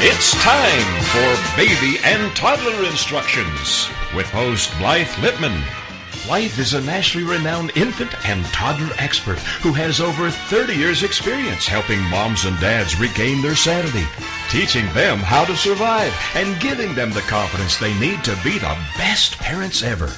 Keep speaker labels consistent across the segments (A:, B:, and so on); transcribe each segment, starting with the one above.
A: It's time for Baby and Toddler Instructions with host Blythe Lippman. Blythe is a nationally renowned infant and toddler expert who has over 30 years' experience helping moms and dads regain their sanity, teaching them how to survive, and giving them the confidence they need to be the best parents ever.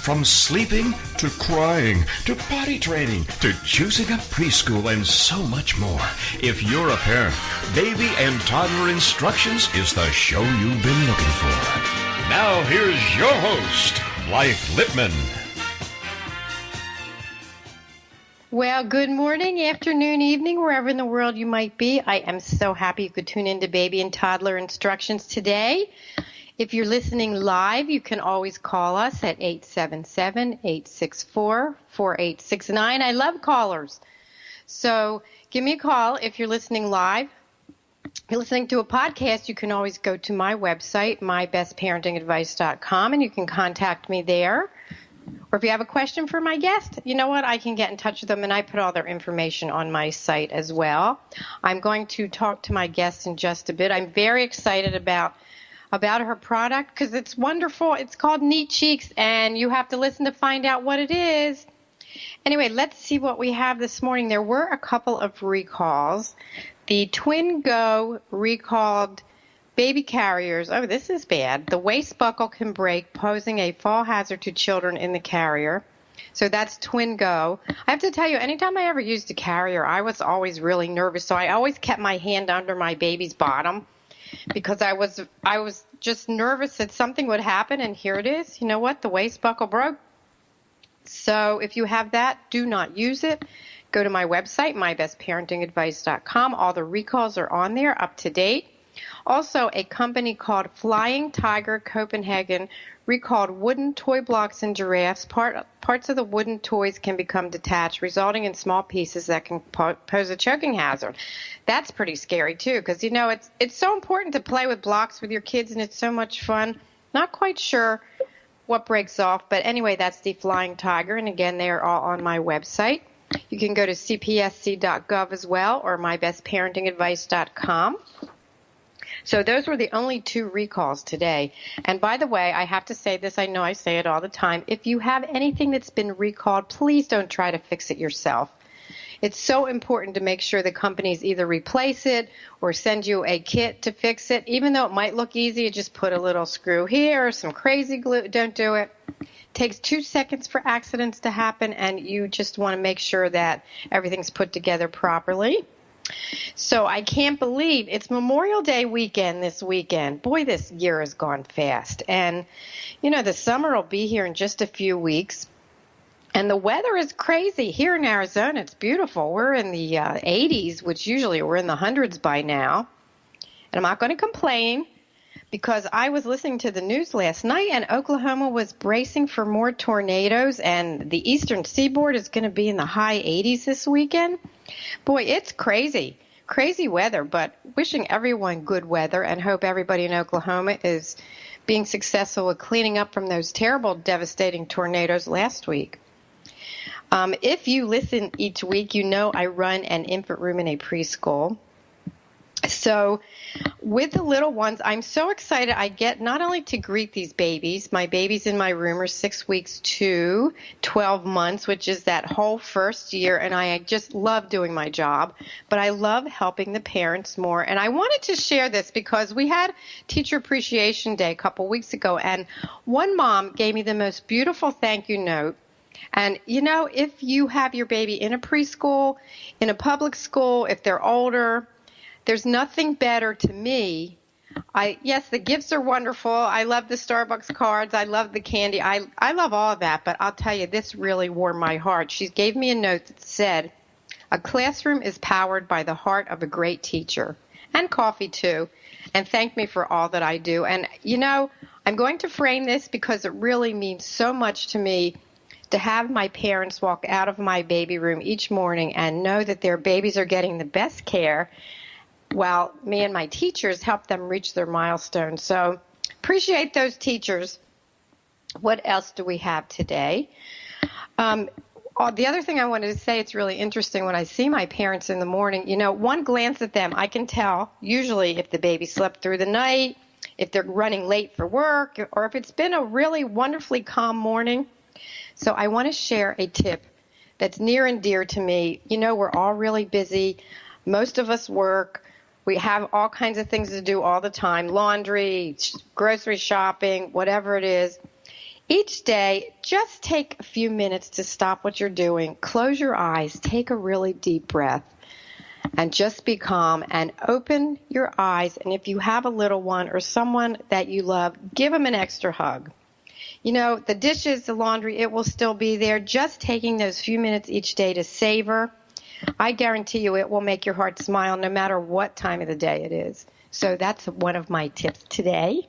A: From sleeping to crying to potty training to choosing a preschool and so much more. If you're a parent, Baby and Toddler Instructions is the show you've been looking for. Now here's your host, Blythe Lippman.
B: Well, good morning, afternoon, evening, wherever in the world you might be. I am so happy you could tune into Baby and Toddler Instructions today. If you're listening live, you can always call us at 877-864-4869. I love callers. So give me a call if you're listening live. If you're listening to a podcast, you can always go to my website, mybestparentingadvice.com, and you can contact me there. Or if you have a question for my guest, you know what? I can get in touch with them, and I put all their information on my site as well. I'm going to talk to my guest in just a bit. I'm very excited about her product because it's wonderful. It's called Neat Cheeks, and you have to listen to find out what it is. Anyway, let's see what we have this morning. There were a couple of recalls. The Twin Go recalled baby carriers. Oh, this is bad. The waist buckle can break, posing a fall hazard to children in the carrier. So that's Twin Go. I have to tell you, anytime I ever used a carrier, I was always really nervous. So I always kept my hand under my baby's bottom, because I was just nervous that something would happen, and here it is. You know what? The waist buckle broke. So if you have that, do not use it. Go to my website, mybestparentingadvice.com. All the recalls are on there, up to date. Also, a company called Flying Tiger Copenhagen recalled wooden toy blocks and giraffes. Parts of the wooden toys can become detached, resulting in small pieces that can pose a choking hazard. That's pretty scary, too, because, you know, it's so important to play with blocks with your kids, and it's so much fun. Not quite sure what breaks off, but anyway, that's the Flying Tiger, and again, they are all on my website. You can go to cpsc.gov as well, or mybestparentingadvice.com. So those were the only two recalls today. And by the way, I have to say this. I know I say it all the time. If you have anything that's been recalled, please don't try to fix it yourself. It's so important to make sure the companies either replace it or send you a kit to fix it. Even though it might look easy, just put a little screw here or some crazy glue. Don't do it. It takes 2 seconds for accidents to happen, and you just want to make sure that everything's put together properly. So I can't believe it's Memorial Day weekend this weekend. Boy, this year has gone fast. And, you know, the summer will be here in just a few weeks. And the weather is crazy. Here in Arizona, it's beautiful. We're in the 80s, which usually we're in the hundreds by now. And I'm not going to complain, because I was listening to the news last night, and Oklahoma was bracing for more tornadoes, and the eastern seaboard is going to be in the high 80s this weekend. Boy, it's crazy weather, but wishing everyone good weather, and hope everybody in Oklahoma is being successful with cleaning up from those terrible, devastating tornadoes last week. If you listen each week, you know I run an infant room in a preschool. So with the little ones, I'm so excited. I get not only to greet these babies. My babies in my room are 6 weeks to 12 months, which is that whole first year, and I just love doing my job. But I love helping the parents more. And I wanted to share this because we had Teacher Appreciation Day a couple weeks ago, and one mom gave me the most beautiful thank you note. And, you know, if you have your baby in a preschool, in a public school, if they're older, there's nothing better to me. Yes, the gifts are wonderful. I love the Starbucks cards. I love the candy. I love all of that. But I'll tell you, this really warmed my heart. She gave me a note that said, "A classroom is powered by the heart of a great teacher." And coffee, too. And thanked me for all that I do. And, you know, I'm going to frame this because it really means so much to me to have my parents walk out of my baby room each morning and know that their babies are getting the best care, while me and my teachers help them reach their milestones. So appreciate those teachers. What else do we have today? The other thing I wanted to say, it's really interesting when I see my parents in the morning, one glance at them, I can tell usually if the baby slept through the night, if they're running late for work, or if it's been a really wonderfully calm morning. So I want to share a tip that's near and dear to me. We're all really busy. Most of us work. We have all kinds of things to do all the time, laundry, grocery shopping, whatever it is. Each day, just take a few minutes to stop what you're doing. Close your eyes, take a really deep breath, and just be calm and open your eyes. And if you have a little one or someone that you love, give them an extra hug. The dishes, the laundry, it will still be there. Just taking those few minutes each day to savor, I guarantee you it will make your heart smile no matter what time of the day it is. So that's one of my tips today.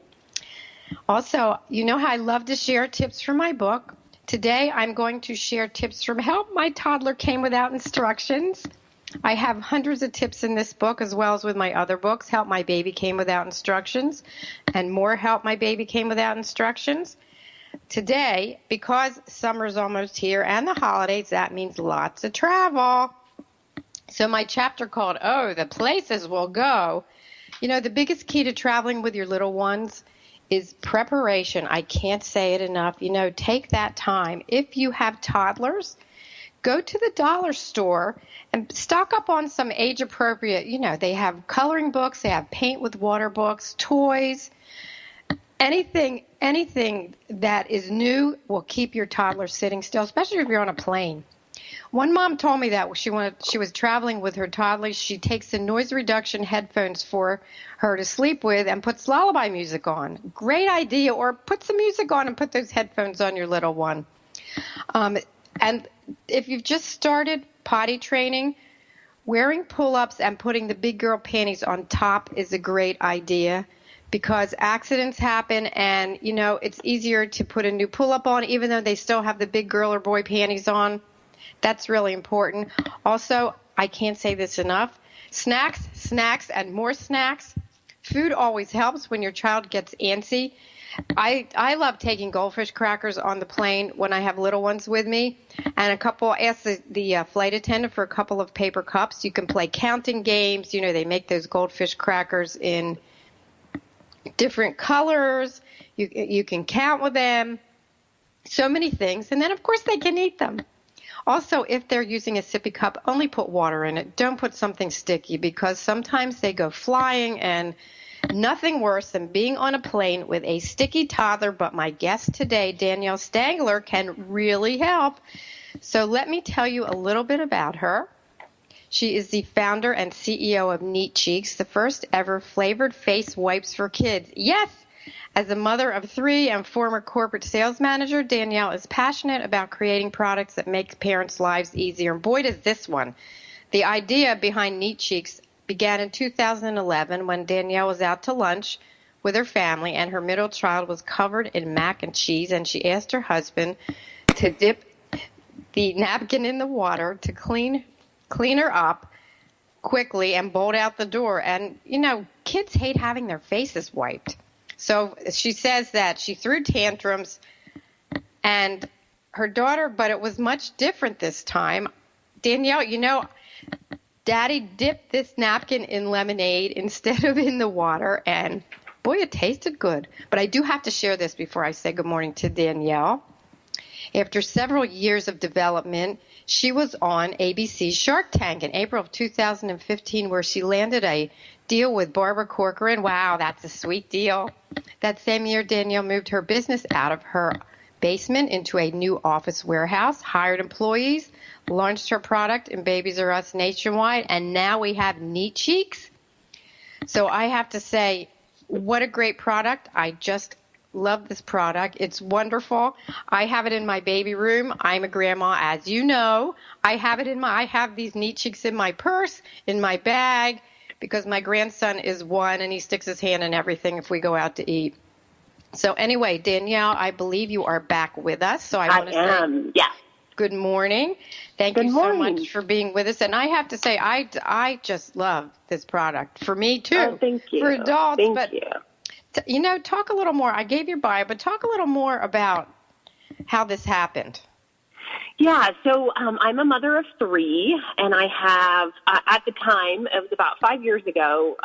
B: Also, you know how I love to share tips from my book. Today, I'm going to share tips from Help My Toddler Came Without Instructions. I have hundreds of tips in this book, as well as with my other books, Help My Baby Came Without Instructions, and more Help My Baby Came Without Instructions. Today, because summer's almost here and the holidays, that means lots of travel. So my chapter called, The Places We'll Go. The biggest key to traveling with your little ones is preparation. I can't say it enough. Take that time. If you have toddlers, go to the dollar store and stock up on some age-appropriate, they have coloring books, they have paint with water books, toys. Anything that is new will keep your toddler sitting still, especially if you're on a plane. One mom told me that she was traveling with her toddler. She takes the noise reduction headphones for her to sleep with and puts lullaby music on. Great idea. Or put some music on and put those headphones on your little one. And if you've just started potty training, wearing pull-ups and putting the big girl panties on top is a great idea, because accidents happen and, it's easier to put a new pull-up on even though they still have the big girl or boy panties on. That's really important. Also, I can't say this enough, snacks, and more snacks. Food always helps when your child gets antsy. I love taking goldfish crackers on the plane when I have little ones with me. And ask the flight attendant for a couple of paper cups. You can play counting games. They make those goldfish crackers in different colors. You can count with them. So many things. And then, of course, they can eat them. Also, if they're using a sippy cup, only put water in it. Don't put something sticky, because sometimes they go flying, and nothing worse than being on a plane with a sticky toddler. But my guest today, Danielle Stanger, can really help. So let me tell you a little bit about her. She is the founder and CEO of Neat Cheeks, the first ever flavored face wipes for kids. Yes! As a mother of 3 and former corporate sales manager, Danielle is passionate about creating products that make parents' lives easier. And boy, does this one. The idea behind Neat Cheeks began in 2011 when Danielle was out to lunch with her family and her middle child was covered in mac and cheese, and she asked her husband to dip the napkin in the water to clean her up quickly and bolt out the door. And, kids hate having their faces wiped. So she says that she threw tantrums, and her daughter, but it was much different this time. Danielle, Daddy dipped this napkin in lemonade instead of in the water, and boy, it tasted good. But I do have to share this before I say good morning to Danielle. After several years of development, she was on ABC's Shark Tank in April of 2015, where she landed a deal with Barbara Corcoran. Wow, that's a sweet deal. That same year, Danielle moved her business out of her basement into a new office warehouse, hired employees, launched her product in Babies R Us nationwide, and now we have Neat Cheeks. So I have to say, what a great product. I just love this product. It's wonderful. I have it in my baby room. I'm a grandma, as you know. I have these Neat Cheeks in my purse, in my bag, because my grandson is 1 and he sticks his hand in everything if we go out to eat. So anyway, Danielle, I believe you are back with us. So I want to say
C: yeah.
B: Good morning. Thank you so much for being with us. And I have to say, I just love this product. For me, too.
C: Oh, thank you.
B: For adults.
C: Thank you.
B: Talk a little more. I gave your bio, but talk a little more about how this happened.
C: Yeah, so I'm a mother of 3, and I have, at the time, it was about 5 years ago,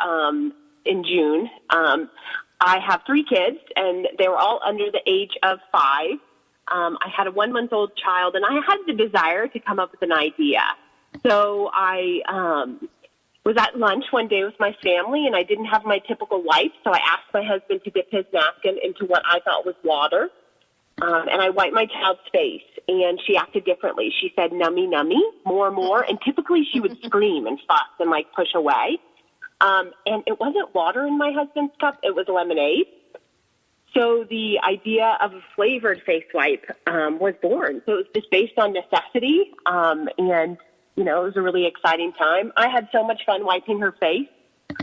C: in June, I have 3 kids, and they were all under the age of 5. I had a 1-month-old child, and I had the desire to come up with an idea. So I was at lunch one day with my family, and I didn't have my typical wipe, so I asked my husband to dip his napkin into what I thought was water. And I wiped my child's face, and she acted differently. She said, "Nummy, nummy, more," and typically she would scream and fuss and, push away. And it wasn't water in my husband's cup, it was lemonade. So the idea of a flavored face wipe was born. So it was just based on necessity, and, it was a really exciting time. I had so much fun wiping her face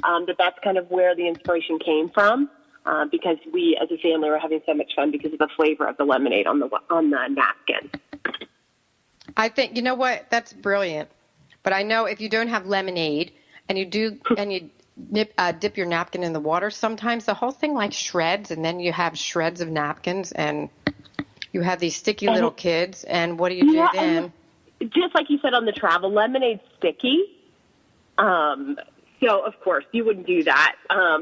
C: that that's kind of where the inspiration came from. Because we, as a family, were having so much fun because of the flavor of the lemonade on the napkin.
B: I think, you know what, that's brilliant. But I know if you don't have lemonade and you dip your napkin in the water, sometimes the whole thing shreds, and then you have shreds of napkins, and you have these sticky little kids. And what do you do then?
C: Just like you said on the travel, lemonade's sticky. So, of course, you wouldn't do that.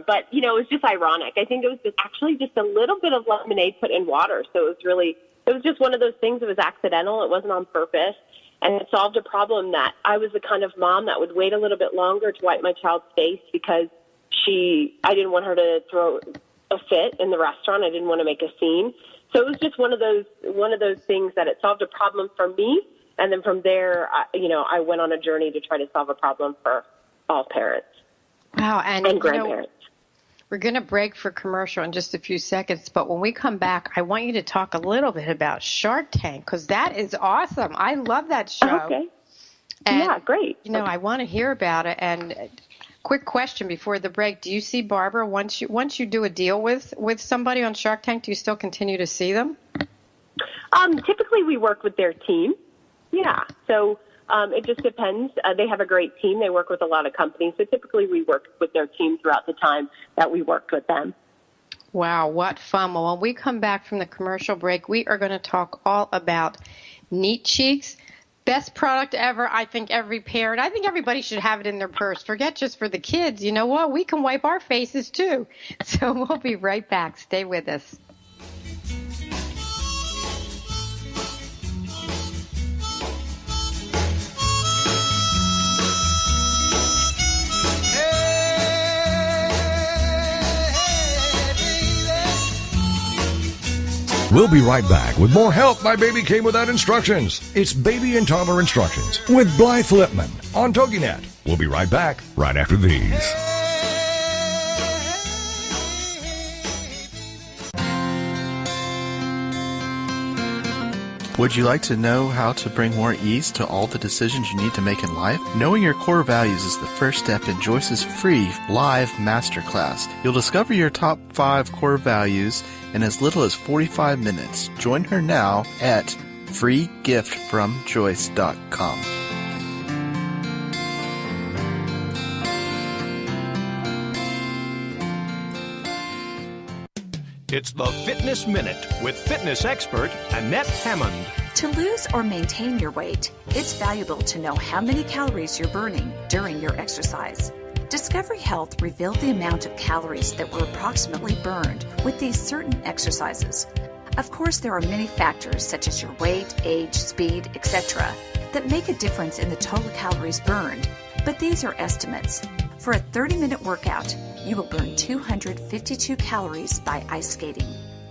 C: But, it was just ironic. I think it was actually just a little bit of lemonade put in water. So it was just one of those things that was accidental. It wasn't on purpose. And it solved a problem that I was the kind of mom that would wait a little bit longer to wipe my child's face because I didn't want her to throw a fit in the restaurant. I didn't want to make a scene. So it was just one of those things that it solved a problem for me. And then from there, I went on a journey to try to solve a problem for all parents.
B: Wow,
C: and grandparents.
B: We're going to break for commercial in just a few seconds, but when we come back, I want you to talk a little bit about Shark Tank, because that is awesome. I love that show.
C: Okay.
B: And,
C: yeah, great.
B: I want to hear about it. And quick question before the break, do you see Barbara, once you do a deal with somebody on Shark Tank, do you still continue to see them?
C: Typically we work with their team. Yeah, so it just depends. They have a great team. They work with a lot of companies. So typically we work with their team throughout the time that we worked with them.
B: Wow, what fun. Well, when we come back from the commercial break, we are going to talk all about Neat Cheeks. Best product ever. I think everybody should have it in their purse. Forget just for the kids. You know what? We can wipe our faces too. So we'll be right back. Stay with us.
A: We'll be right back with more Help My Baby Came Without Instructions. It's Baby and Toddler Instructions with Blythe Lipman on TogiNet. We'll be right back right after these.
D: Would you like to know how to bring more ease to all the decisions you need to make in life? Knowing your core values is the first step in Joyce's free live masterclass. You'll discover your top 5 core values in as little as 45 minutes. Join her now at freegiftfromjoyce.com.
E: It's the Fitness Minute with fitness expert Annette Hammond.
F: To lose or maintain your weight, it's valuable to know how many calories you're burning during your exercise. Discovery Health revealed the amount of calories that were approximately burned with these certain exercises. Of course, there are many factors such as your weight, age, speed, etc. that make a difference in the total calories burned, but these are estimates. For a 30-minute workout, you will burn 252 calories by ice skating.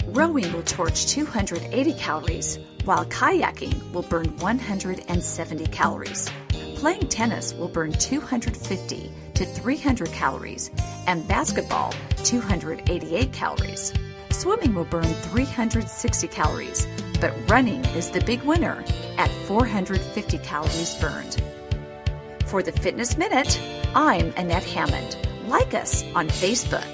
F: Rowing will torch 280 calories, while kayaking will burn 170 calories. Playing tennis will burn 250 to 300 calories, and basketball 288 calories. Swimming will burn 360 calories, but running is the big winner at 450 calories burned. For the Fitness Minute, I'm Annette Hammond. Like us on Facebook.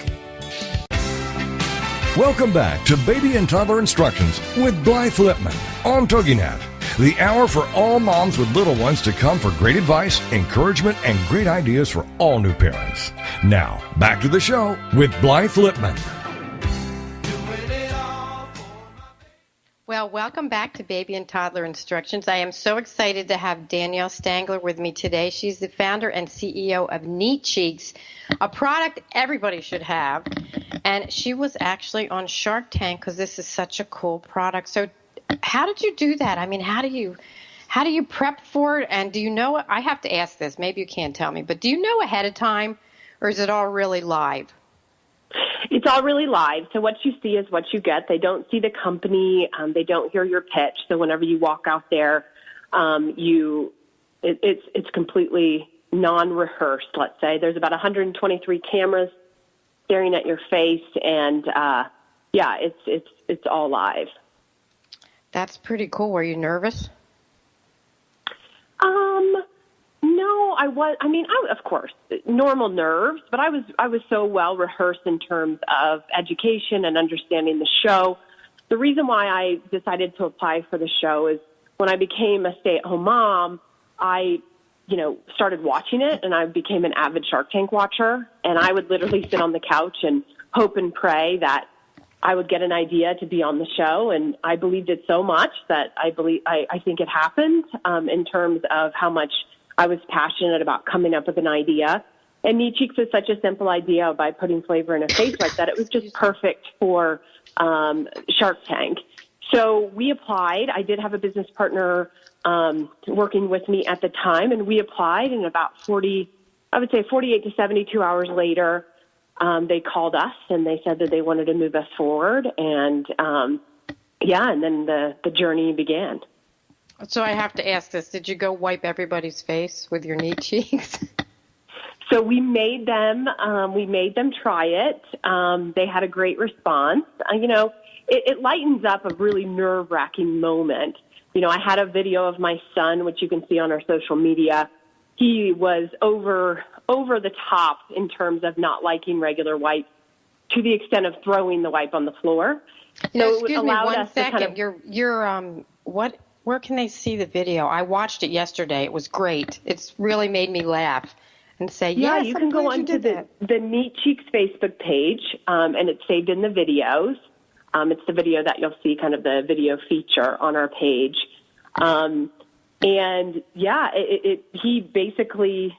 A: Welcome back to Baby and Toddler Instructions with Blythe Lipman on TogiNet. The hour for all moms with little ones to come for great advice, encouragement, and great ideas for all new parents. Now, back to the show with Blythe Lipman.
B: Well, Well, welcome back to Baby and Toddler Instructions. I am so excited to have Danielle Stanger with me today. She's the founder and CEO of Neat Cheeks, a product everybody should have. And she was actually on Shark Tank because this is such a cool product. So how did you do that? I mean, how do you prep for it? And do you know, I have to ask this, maybe you can't tell me, but do you know ahead of time or is it all really live?
C: It's all really live. So what you see is what you get. They don't see the company. They don't hear your pitch. So whenever you walk out there, it's completely non-rehearsed, let's say. There's about 123 cameras staring at your face, and it's all live.
B: That's pretty cool. Were you nervous?
C: No, I was. I mean, of course, normal nerves, but I was so well rehearsed in terms of education and understanding the show. The reason why I decided to apply for the show is when I became a stay-at-home mom, I started watching it, and I became an avid Shark Tank watcher, and I would literally sit on the couch and hope and pray that I would get an idea to be on the show, and I believed it so much that I think it happened in terms of how much I was passionate about coming up with an idea. And Neat Cheeks was such a simple idea by putting flavor in a face like that. It was just perfect for Shark Tank. So we applied. I did have a business partner working with me at the time, and we applied, and about 48 to 72 hours later, they called us and they said that they wanted to move us forward. And and then the journey began.
B: So I have to ask this. Did you go wipe everybody's face with your Neat Cheeks?
C: So we made them try it. They had a great response. It lightens up a really nerve-wracking moment. I had a video of my son, which you can see on our social media. He was over the top in terms of not liking regular wipes, to the extent of throwing the wipe on the floor.
B: Excuse me 1 second. Where can they see the video? I watched it yesterday. It was great. It's really made me laugh and say, yes,
C: you can go onto the Neat Cheeks Facebook page, and it's saved in the videos. It's the video that you'll see, kind of the video feature on our page. He basically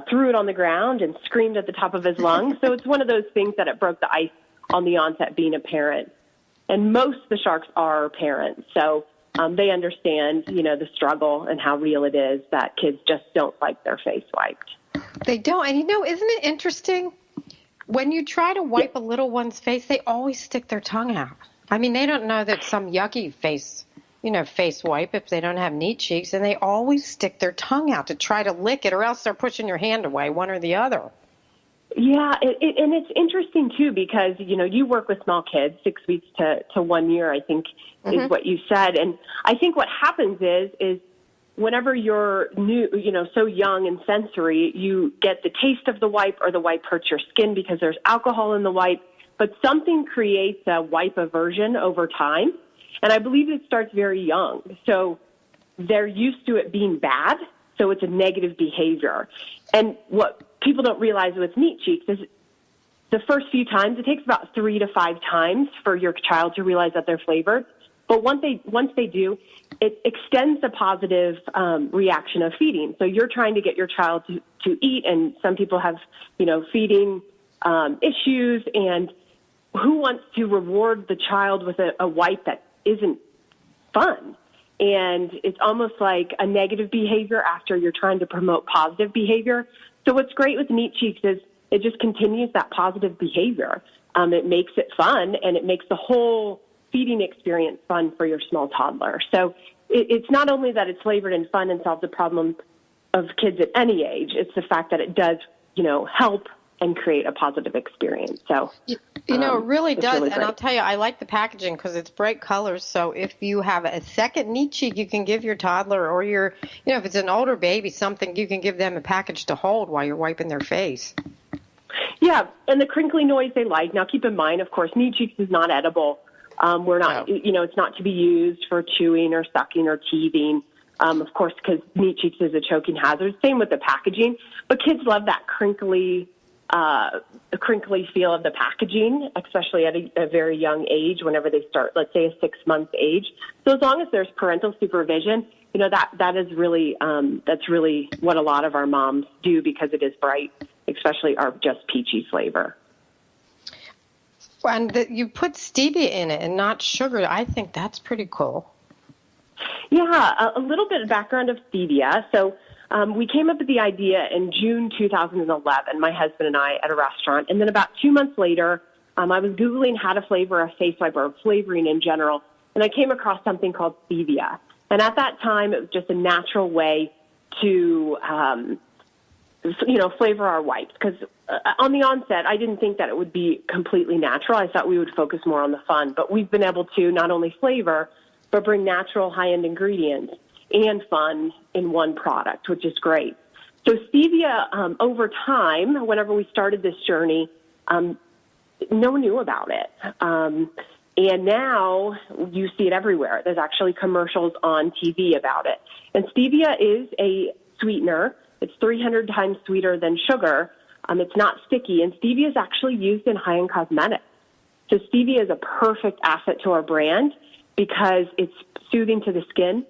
C: threw it on the ground and screamed at the top of his lungs. So it's one of those things that it broke the ice on the onset being a parent. And most of the sharks are parents. So they understand, the struggle and how real it is that kids just don't like their face wiped.
B: They don't. And, isn't it interesting? When you try to wipe a little one's face, they always stick their tongue out. I mean, they don't know that some yucky face wipe if they don't have Neat Cheeks, and they always stick their tongue out to try to lick it, or else they're pushing your hand away, one or the other.
C: Yeah, and it's interesting, too, because, you work with small kids, 6 weeks to 1 year, I think, is what you said. And I think what happens is whenever you're new, so young and sensory, you get the taste of the wipe, or the wipe hurts your skin because there's alcohol in the wipe, but something creates a wipe aversion over time. And I believe it starts very young. So they're used to it being bad, so it's a negative behavior. And what people don't realize with Neat Cheeks is the first few times, it takes about 3 to 5 times for your child to realize that they're flavored. But once they do, it extends the positive reaction of feeding. So you're trying to get your child to eat, and some people have, feeding issues. And who wants to reward the child with a wipe that isn't fun? And it's almost like a negative behavior after you're trying to promote positive behavior. So what's great with Neat Cheeks is it just continues that positive behavior. It makes it fun, and it makes the whole feeding experience fun for your small toddler. So it's not only that it's flavored and fun and solves the problem of kids at any age, it's the fact that it does, help and create a positive experience. So,
B: it really does.
C: Really,
B: and I'll tell you, I like the packaging because it's bright colors. So if you have a second Neat Cheek, you can give your toddler, or if it's an older baby, something, you can give them a package to hold while you're wiping their face.
C: Yeah. And the crinkly noise they like. Now keep in mind, of course, Neat Cheeks is not edible. We're not, it's not to be used for chewing or sucking or teething. Of course, because Neat Cheeks is a choking hazard. Same with the packaging. But kids love that crinkly crinkly feel of the packaging, especially at a very young age, whenever they start, let's say, a 6-month age. So as long as there's parental supervision, that is really that's really what a lot of our moms do, because it is bright, especially our just peachy flavor.
B: And you put stevia in it and not sugar. I think that's pretty cool.
C: Yeah, a little bit of background of stevia. So we came up with the idea in June 2011, my husband and I, at a restaurant. And then about 2 months later, I was Googling how to flavor a face wipe or flavoring in general, and I came across something called stevia. And at that time, it was just a natural way to, flavor our wipes. Because on the onset, I didn't think that it would be completely natural. I thought we would focus more on the fun. But we've been able to not only flavor, but bring natural high-end ingredients and fun in one product, which is great. So stevia, over time, whenever we started this journey, no one knew about it. And now you see it everywhere. There's actually commercials on TV about it. And stevia is a sweetener. It's 300 times sweeter than sugar. It's not sticky. And stevia is actually used in high-end cosmetics. So stevia is a perfect asset to our brand because it's soothing to the skin.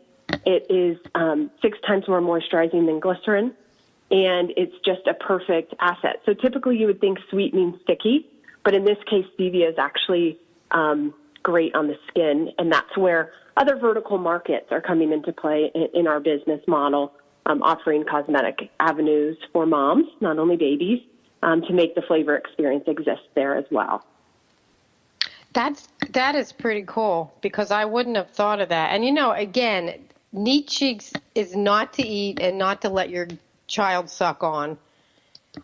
C: It is 6 times more moisturizing than glycerin, and it's just a perfect asset. So typically you would think sweet means sticky, but in this case, stevia is actually great on the skin, and that's where other vertical markets are coming into play in our business model, offering cosmetic avenues for moms, not only babies, to make the flavor experience exist there as well.
B: That is pretty cool, because I wouldn't have thought of that. And, again, neat cheeks is not to eat and not to let your child suck on.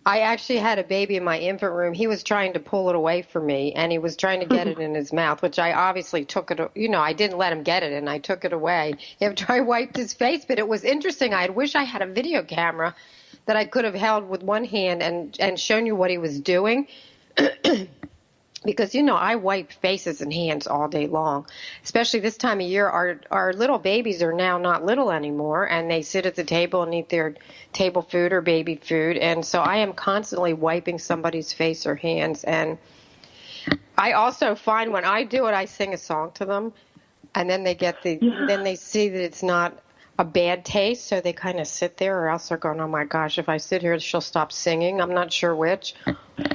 B: I actually had a baby in my infant room. He was trying to pull it away from me, and he was trying to get it in his mouth, which I obviously took it, I didn't let him get it, and I took it away after I wiped his face. But it was interesting. I wish I had a video camera that I could have held with one hand and shown you what he was doing. Because, I wipe faces and hands all day long, especially this time of year. Our little babies are now not little anymore, and they sit at the table and eat their table food or baby food. And so I am constantly wiping somebody's face or hands. And I also find when I do it, I sing a song to them, and then they then they see that it's not a bad taste, so they kind of sit there, or else they're going, oh my gosh, if I sit here, she'll stop singing. I'm not sure which.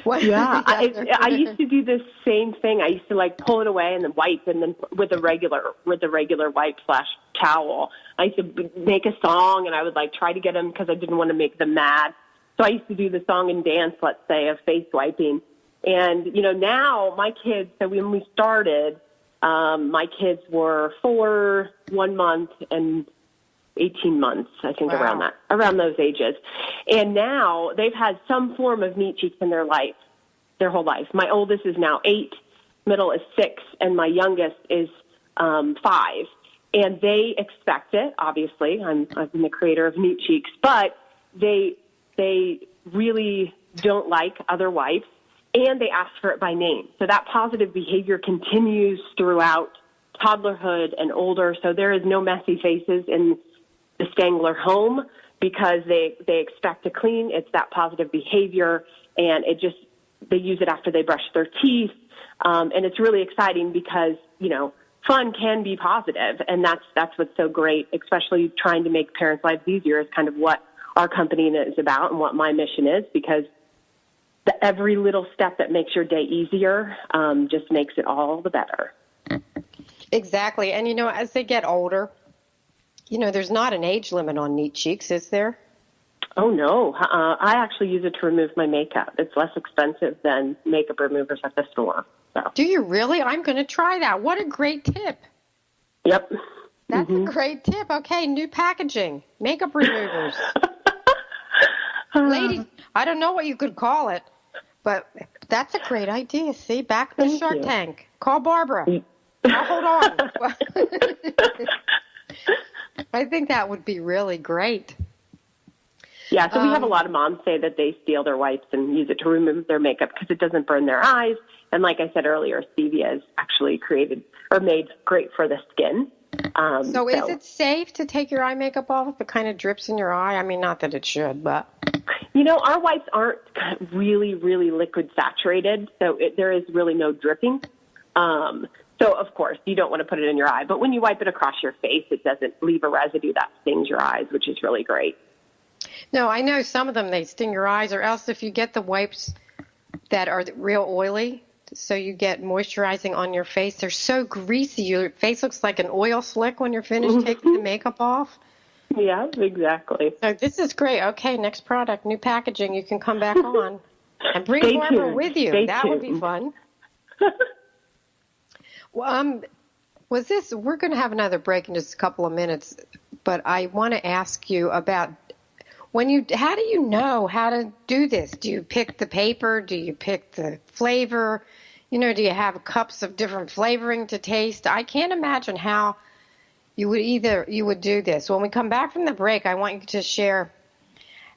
C: Yeah, I used to do the same thing. I used to pull it away and then wipe, and then with a regular wipe / towel. I used to make a song, and I would try to get them, because I didn't want to make them mad. So I used to do the song and dance, let's say, of face wiping. And now my kids. So when we started, my kids were 4, 1 month, and 18 months, I think. Wow. around those ages. And now they've had some form of neat cheeks in their whole life. My oldest is now 8, middle is 6, and my youngest is 5. And they expect it, obviously. I'm the creator of Neat Cheeks, but they really don't like other wipes, and they ask for it by name. So that positive behavior continues throughout toddlerhood and older. So there is no messy faces in the Stanger home, because they expect to clean. It's that positive behavior, and they use it after they brush their teeth. And it's really exciting because, fun can be positive, and that's what's so great, especially trying to make parents' lives easier is kind of what our company is about and what my mission is, because every little step that makes your day easier just makes it all the better.
B: Exactly. And, as they get older, there's not an age limit on Neat Cheeks, is there?
C: Oh, no. I actually use it to remove my makeup. It's less expensive than makeup removers at the store. So.
B: Do you really? I'm going to try that. What a great tip.
C: Yep.
B: That's a great tip. Okay, new packaging. Makeup removers. Ladies, I don't know what you could call it, but that's a great idea. See, back in the Shark Tank. Call Barbara. I'll hold on. I think that would be really great.
C: Yeah, so we have a lot of moms say that they steal their wipes and use it to remove their makeup because it doesn't burn their eyes. And like I said earlier, stevia is actually created or made great for the skin.
B: So is it safe to take your eye makeup off if it kind of drips in your eye? I mean, not that it should, but...
C: Our wipes aren't really, really liquid saturated, so there is really no dripping. So, of course, you don't want to put it in your eye. But when you wipe it across your face, it doesn't leave a residue that stings your eyes, which is really great.
B: No, I know some of them, they sting your eyes, or else if you get the wipes that are real oily, so you get moisturizing on your face, they're so greasy. Your face looks like an oil slick when you're finished taking the makeup off.
C: Yeah, exactly.
B: So this is great. Okay, next product, new packaging. You can come back on and bring Barbara with you. That would be fun. Well, we're going to have another break in just a couple of minutes, but I want to ask you about how do you know how to do this? Do you pick the paper? Do you pick the flavor? Do you have cups of different flavoring to taste? I can't imagine how you would do this. When we come back from the break, I want you to share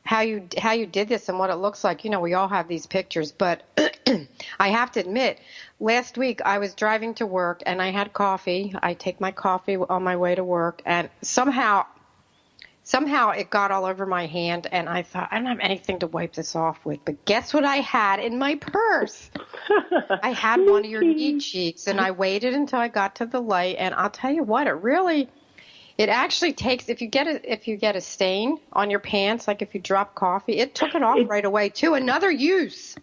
B: how you did this and what it looks like. We all have these pictures, but I have to admit, last week I was driving to work and I had coffee. I take my coffee on my way to work, and somehow it got all over my hand, and I thought, I don't have anything to wipe this off with. But guess what I had in my purse? I had one of your knee cheeks, and I waited until I got to the light, and I'll tell you what, it actually takes, if you get a stain on your pants, like if you drop coffee, it took it off right away too. Another use.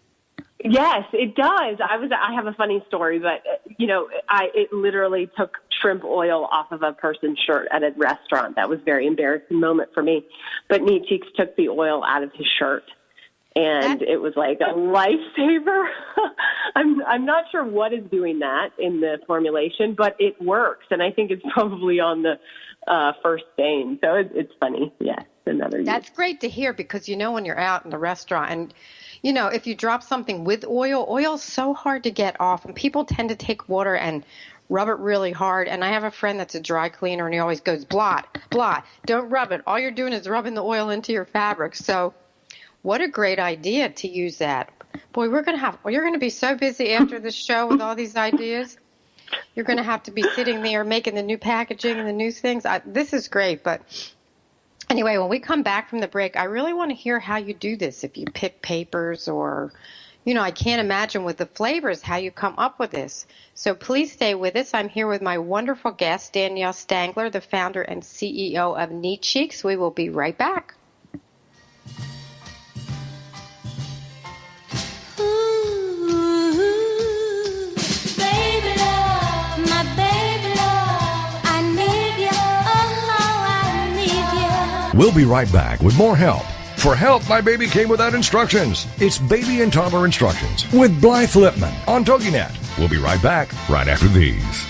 C: Yes, it does. I have a funny story, but it literally took shrimp oil off of a person's shirt at a restaurant. That was a very embarrassing moment for me. But Neat Cheeks took the oil out of his shirt, and it was like a lifesaver. I'm not sure what is doing that in the formulation, but it works, and I think it's probably on the first stain. So it's funny. Yes, another use.
B: That's great to hear, because when you're out in the restaurant and if you drop something with oil's so hard to get off, and people tend to take water and rub it really hard. And I have a friend that's a dry cleaner, and he always goes, blot, blot, don't rub it. All you're doing is rubbing the oil into your fabric. So what a great idea to use that. Boy, you're going to be so busy after this show with all these ideas. You're going to have to be sitting there making the new packaging and the new things. This is great, but anyway, when we come back from the break, I really want to hear how you do this. If you pick papers or, I can't imagine with the flavors how you come up with this. So please stay with us. I'm here with my wonderful guest, Danielle Stanger, the founder and CEO of Neat Cheeks. We will be right back.
A: We'll be right back with more help. For help, my baby came without instructions. It's Baby and Toddler Instructions with Blythe Lipman on TogiNet. We'll be right back right after these.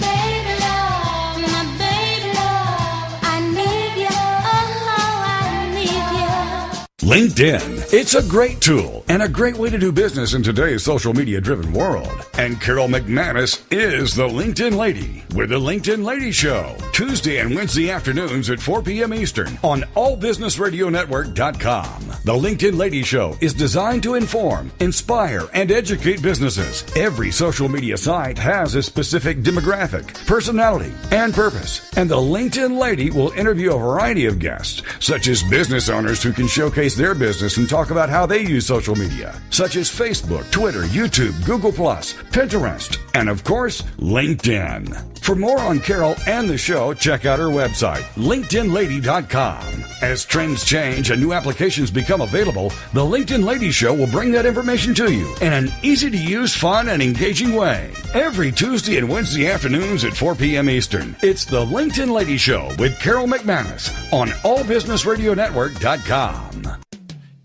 G: Baby love, my baby love, I need you, oh, I need you.
H: LinkedIn. It's a great tool and a great way to do business in today's social media-driven world. And Carol McManus is the LinkedIn Lady with the LinkedIn Lady Show, Tuesday and Wednesday afternoons at 4 p.m. Eastern on allbusinessradionetwork.com. The LinkedIn Lady Show is designed to inform, inspire, and educate businesses. Every social media site has a specific demographic, personality, and purpose. And the LinkedIn Lady will interview a variety of guests, such as business owners who can showcase their business and talk about how they use social media, such as Facebook, Twitter, YouTube, Google+, Pinterest, and of course, LinkedIn. For more on Carol and the show, check out her website, LinkedInLady.com. As trends change and new applications become available, the LinkedIn Lady Show will bring that information to you in an easy-to-use, fun, and engaging way. Every Tuesday and Wednesday afternoons at 4 p.m. Eastern, it's the LinkedIn Lady Show with Carol McManus on allbusinessradionetwork.com.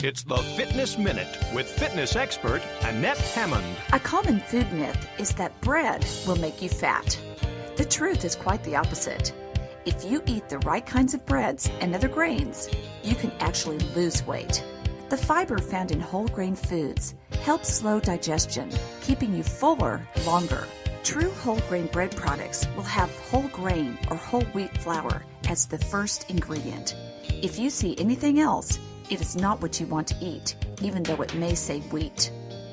E: It's the Fitness Minute with fitness expert Annette Hammond.
F: A common food myth is that bread will make you fat. The truth is quite the opposite. If you eat the right kinds of breads and other grains, you can actually lose weight. The fiber found in whole grain foods helps slow digestion, keeping you fuller longer. True whole grain bread products will have whole grain or whole wheat flour as the first ingredient. If you see anything else, it is not what you want to eat, even though it may say wheat.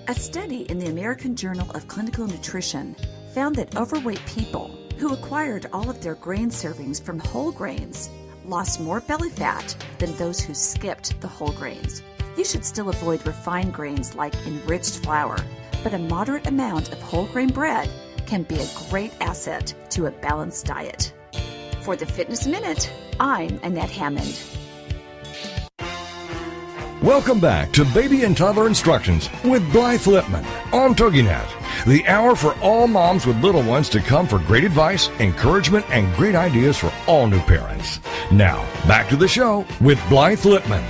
F: A study in the American Journal of Clinical Nutrition found that overweight people who acquired all of their grain servings from whole grains lost more belly fat than those who skipped the whole grains. You should still avoid refined grains like enriched flour, but a moderate amount of whole grain bread can be a great asset to a balanced diet. For the Fitness Minute, I'm Annette Hammond.
H: Welcome back to Baby and Toddler Instructions with Blythe Lipman on TogiNet, the hour for all moms with little ones to come for great advice, encouragement, and great ideas for all new parents. Now, back to the show with Blythe Lipman.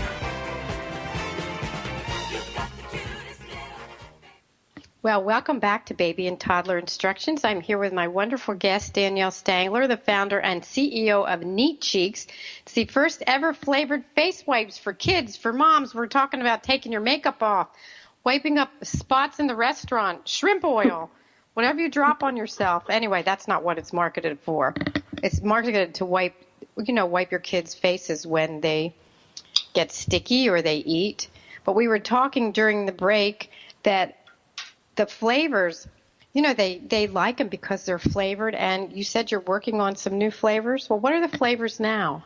B: Well, welcome back to Baby and Toddler Instructions. I'm here with my wonderful guest, Danielle Stanger, the founder and CEO of Neat Cheeks. It's the first ever flavored face wipes for kids, for moms. We're talking about taking your makeup off, wiping up spots in the restaurant, shrimp oil, whatever you drop on yourself. Anyway, that's not what it's marketed for. It's marketed to wipe your kids' faces when they get sticky or they eat. But we were talking during the break that the flavors, they like them because they're flavored, and you said you're working on some new flavors. Well, what are the flavors now?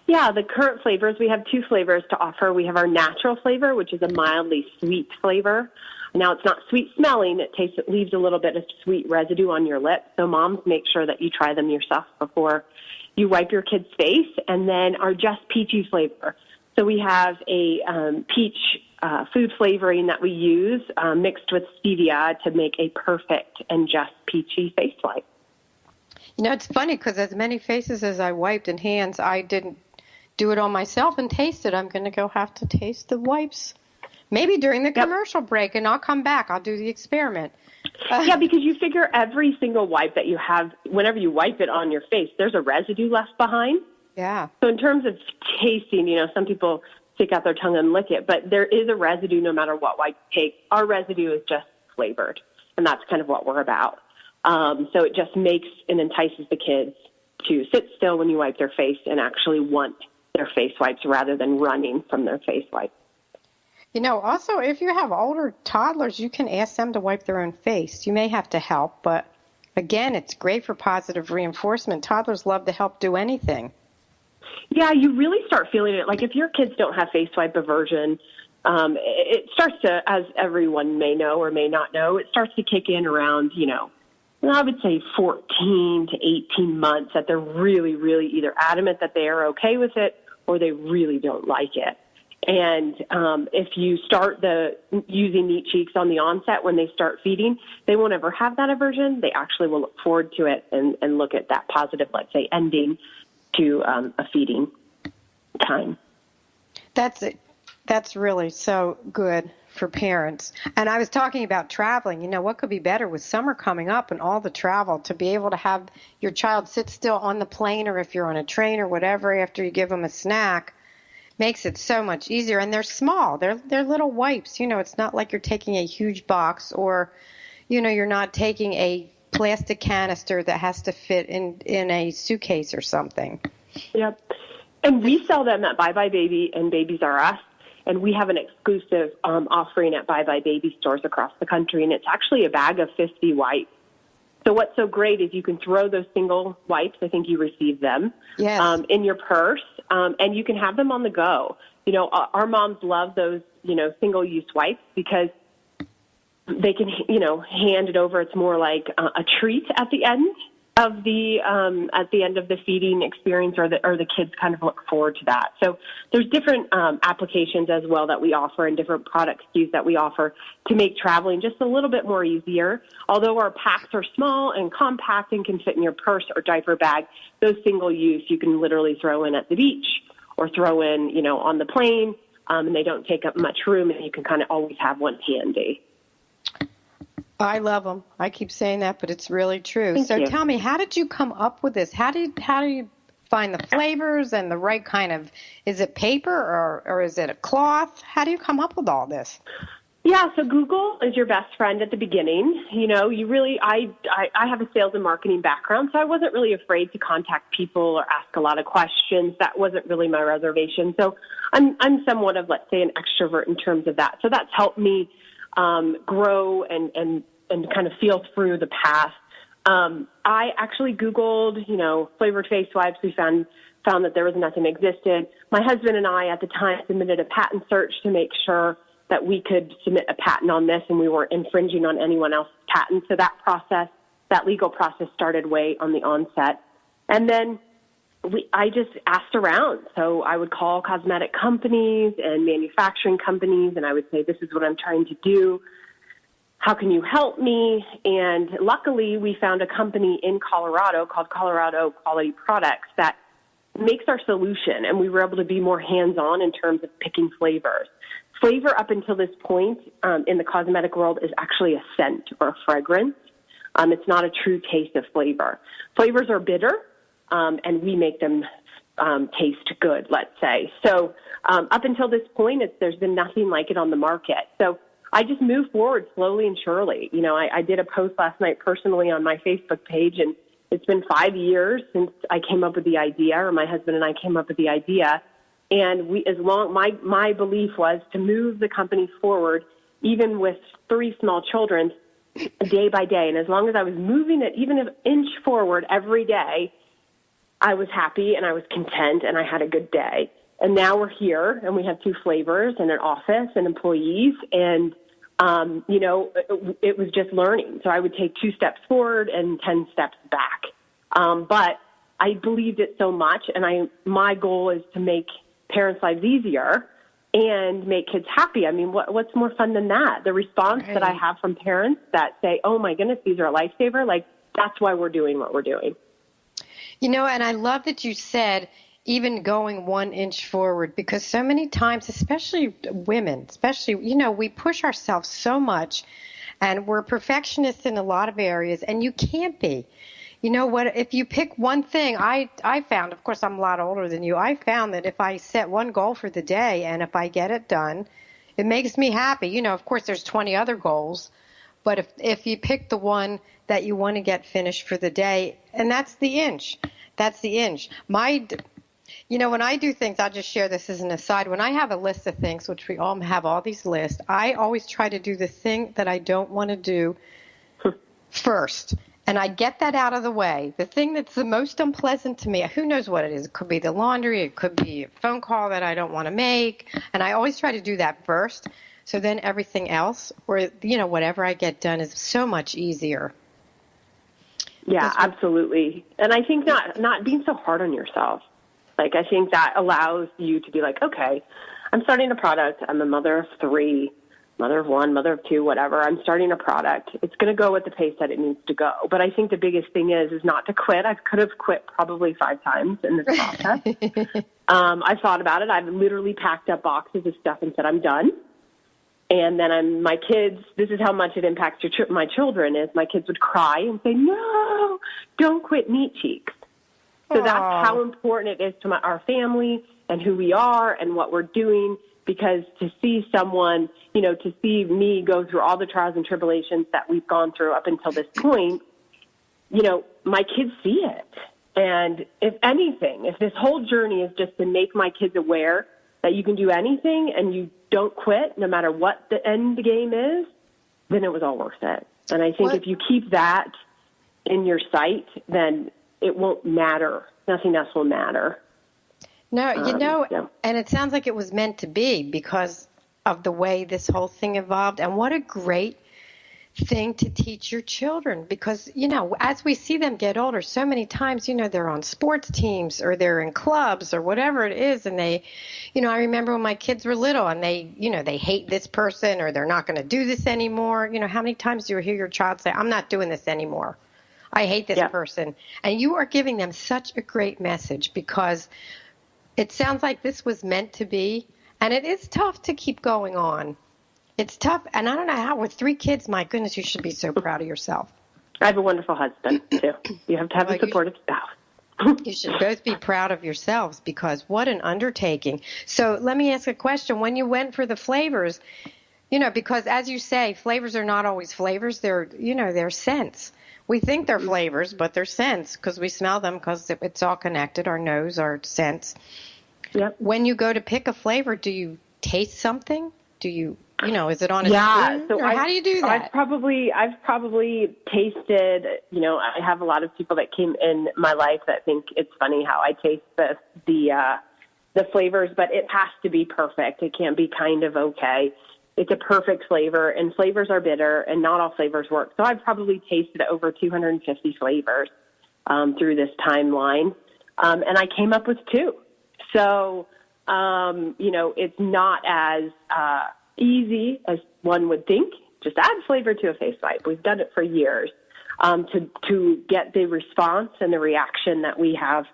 C: Yeah, the current flavors, we have two flavors to offer. We have our natural flavor, which is a mildly sweet flavor. Now, it's not sweet smelling. It leaves a little bit of sweet residue on your lips. So moms, make sure that you try them yourself before you wipe your kid's face. And then our Just Peachy flavor. So we have a peach food flavoring that we use mixed with stevia to make a perfect and just peachy face wipe.
B: It's funny because as many faces as I wiped and hands, I didn't do it on myself and taste it. I'm going to have to taste the wipes. Maybe during the commercial break, and I'll come back. I'll do the experiment.
C: Yeah, because you figure every single wipe that you have, whenever you wipe it on your face, there's a residue left behind.
B: Yeah.
C: So in terms of tasting, some people stick out their tongue and lick it, but there is a residue no matter what wipe you take. Our residue is just flavored, and that's kind of what we're about. So it just makes and entices the kids to sit still when you wipe their face and actually want their face wipes rather than running from their face wipe.
B: Also, if you have older toddlers, you can ask them to wipe their own face. You may have to help, but again, it's great for positive reinforcement. Toddlers love to help do anything.
C: Yeah, you really start feeling it. Like if your kids don't have face wipe aversion, it starts to, as everyone may know or may not know, it starts to kick in around, I would say 14 to 18 months that they're really, really either adamant that they are okay with it or they really don't like it. And if you start using Neat Cheeks on the onset when they start feeding, they won't ever have that aversion. They actually will look forward to it and look at that positive, let's say, ending to a feeding time.
B: That's it. That's really so good for parents. And I was talking about traveling. What could be better with summer coming up and all the travel to be able to have your child sit still on the plane or if you're on a train or whatever after you give them a snack makes it so much easier. And they're small. They're little wipes. It's not like you're taking a huge box or, you're not taking a plastic canister that has to fit in a suitcase or something.
C: Yep. And we sell them at Bye Bye Baby and Babies R Us. And we have an exclusive offering at Bye Bye Baby stores across the country. And it's actually a bag of 50 wipes. So what's so great is you can throw those single wipes, I think you received them,
B: yes,
C: in your purse, and you can have them on the go. Our moms love those, single-use wipes because they can, hand it over. It's more like a treat at the end of the feeding experience, or the kids kind of look forward to that. So there's different applications as well that we offer and different product SKUs that we offer to make traveling just a little bit more easier. Although our packs are small and compact and can fit in your purse or diaper bag, those single use you can literally throw in at the beach or throw in, on the plane, and they don't take up much room, and you can kind of always have one handy.
B: I love them. I keep saying that, but it's really true.
C: Thank you.
B: Tell me, how did you come up with this? How do you find the flavors and the right kind of, is it paper or is it a cloth? How do you come up with all this?
C: Yeah, so Google is your best friend at the beginning. I have a sales and marketing background, so I wasn't really afraid to contact people or ask a lot of questions. That wasn't really my reservation. So I'm somewhat of, let's say, an extrovert in terms of that. So that's helped me grow and kind of feel through the path I actually Googled, flavored face wipes. We found that there was nothing that existed. My husband and I at the time submitted a patent search to make sure that we could submit a patent on this and we weren't infringing on anyone else's patent. So that legal process started way on the onset. And then I just asked around. So I would call cosmetic companies and manufacturing companies, and I would say, this is what I'm trying to do. How can you help me? And luckily, we found a company in Colorado called Colorado Quality Products that makes our solution, and we were able to be more hands-on in terms of picking flavors. Flavor up until this point in the cosmetic world is actually a scent or a fragrance. It's not a true taste of flavor. Flavors are bitter, and we make them taste good, let's say. So up until this point, there's been nothing like it on the market. So I just moved forward slowly and surely. I did a post last night personally on my Facebook page, and it's been 5 years since I came up with the idea, or my husband and I came up with the idea. And my belief was to move the company forward, even with 3 small children, day by day. And as long as I was moving it even an inch forward every day, I was happy and I was content and I had a good day. And now we're here and we have 2 flavors and an office and employees. And, it was just learning. So I would take 2 steps forward and 10 steps back. But I believed it so much. And my goal is to make parents' lives easier and make kids happy. I mean, what's more fun than that? The response that I have from parents that say, oh my goodness, these are a lifesaver. Like, that's why we're doing what we're doing.
B: And I love that you said even going 1 inch forward, because so many times, especially women, we push ourselves so much and we're perfectionists in a lot of areas, and you can't be. You know what, if you pick one thing, I found, of course, I'm a lot older than you, I found that if I set one goal for the day and if I get it done, it makes me happy. Of course, there's 20 other goals, but if you pick the one that you want to get finished for the day, and that's the inch. When I do things, I'll just share this as an aside. When I have a list of things, which we all have all these lists, I always try to do the thing that I don't want to do first. And I get that out of the way. The thing that's the most unpleasant to me, who knows what it is. It could be the laundry. It could be a phone call that I don't want to make. And I always try to do that first. So then everything else, or, whatever I get done is so much easier.
C: Yeah, absolutely. And I think not being so hard on yourself. Like, I think that allows you to be like, okay, I'm starting a product. I'm a mother of 3, mother of 1, mother of 2, whatever. I'm starting a product. It's going to go at the pace that it needs to go. But I think the biggest thing is not to quit. I could have quit probably 5 times in this process. I thought about it. I've literally packed up boxes of stuff and said, I'm done. And then my kids, this is how much it impacts my children, is my kids would cry and say, no, don't quit Meat Cheeks. So that's how important it is to our family and who we are and what we're doing, because to see someone, to see me go through all the trials and tribulations that we've gone through up until this point, my kids see it. And if anything, if this whole journey is just to make my kids aware that you can do anything and you don't quit no matter what the end game is, then it was all worth it. And I think if you keep that in your sight, then it won't matter. Nothing else will matter.
B: No, and it sounds like it was meant to be because of the way this whole thing evolved. And what a great thing to teach your children, because, as we see them get older, so many times, they're on sports teams or they're in clubs or whatever it is. And they, I remember when my kids were little and they hate this person or they're not going to do this anymore. How many times do you hear your child say, I'm not doing this anymore? I hate this person. And you are giving them such a great message, because it sounds like this was meant to be. And it is tough to keep going on. It's tough. And I don't know how, with 3 kids, my goodness, you should be so proud of yourself.
C: I have a wonderful husband, too. You have to have a supportive spouse.
B: You should both be proud of yourselves, because what an undertaking. So let me ask a question. When you went for the flavors, because as you say, flavors are not always flavors. They're scents. We think they're flavors, but they're scents because we smell them, because it's all connected. Our nose, our scents.
C: Yep.
B: When you go to pick a flavor, do you taste something? Do you Is it on a spoon?
C: So
B: or how do you do that?
C: I've probably tasted, I have a lot of people that came in my life that think it's funny how I taste the flavors, but it has to be perfect. It can't be kind of okay. It's a perfect flavor, and flavors are bitter, and not all flavors work. So I've probably tasted over 250 flavors through this timeline, and I came up with 2. So, it's not as easy as one would think. Just add flavor to a face wipe. We've done it for years. To get the response and the reaction that we have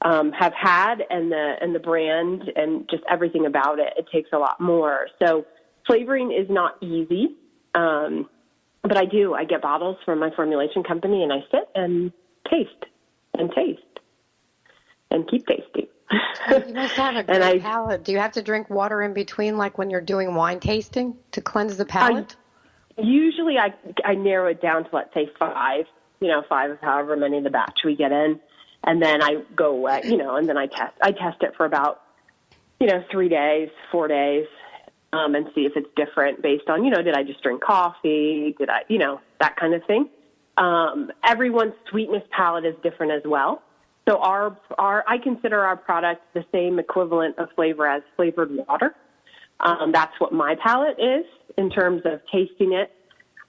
C: had, and the brand and just everything about it, it takes a lot more. So flavoring is not easy, but I get bottles from my formulation company, and I sit and taste and keep tasting.
B: You must have a great palate. Do you have to drink water in between, like when you're doing wine tasting, to cleanse the palate?
C: Usually I narrow it down to, let's say, 5, 5 of however many of the batch we get in. And then I go away, and then I test it for about, 3 days, 4 days, and see if it's different based on, did I just drink coffee? Did I, that kind of thing. Everyone's sweetness palate is different as well. So I consider our product the same equivalent of flavor as flavored water. That's what my palate is in terms of tasting it.